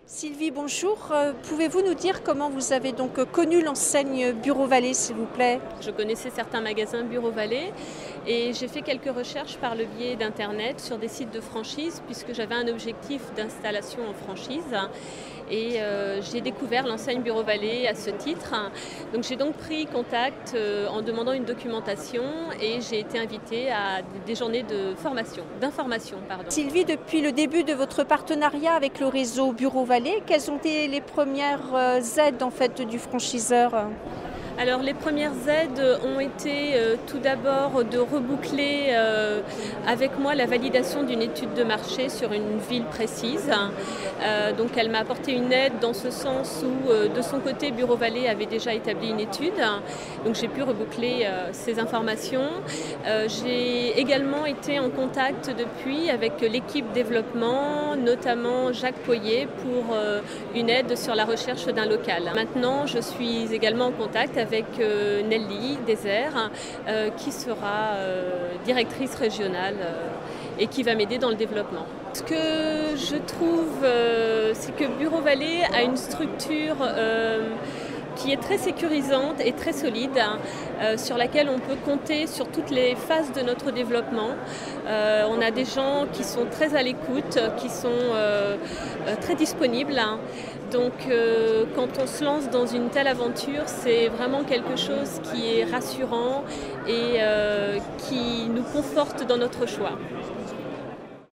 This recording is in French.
Sylvie, bonjour. Pouvez-vous nous dire comment vous avez donc connu l'enseigne Bureau Vallée, s'il vous plaît? Je connaissais certains magasins Bureau Vallée et j'ai fait quelques recherches par le biais d'Internet sur des sites de franchise puisque j'avais un objectif d'installation en franchise. Et j'ai découvert l'enseigne Bureau Vallée à ce titre. Donc j'ai donc pris contact en demandant une documentation et j'ai été invitée à des journées d'information. Sylvie, depuis le début de votre partenariat avec le réseau Bureau Vallée, quelles ont été les premières aides en fait du franchiseur? Alors les premières aides ont été tout d'abord de reboucler avec moi la validation d'une étude de marché sur une ville précise. Donc elle m'a apporté une aide dans ce sens où de son côté Bureau Vallée avait déjà établi une étude. Donc j'ai pu reboucler ces informations. J'ai également été en contact depuis avec l'équipe développement, notamment Jacques Poyer pour une aide sur la recherche d'un local. Maintenant je suis également en contact avec Nelly Désert qui sera directrice régionale et qui va m'aider dans le développement. Ce que je trouve, c'est que Bureau Vallée a une structure qui est très sécurisante et très solide, sur laquelle on peut compter sur toutes les phases de notre développement. On a des gens qui sont très à l'écoute, qui sont très disponibles. Donc quand on se lance dans une telle aventure, c'est vraiment quelque chose qui est rassurant et qui nous conforte dans notre choix.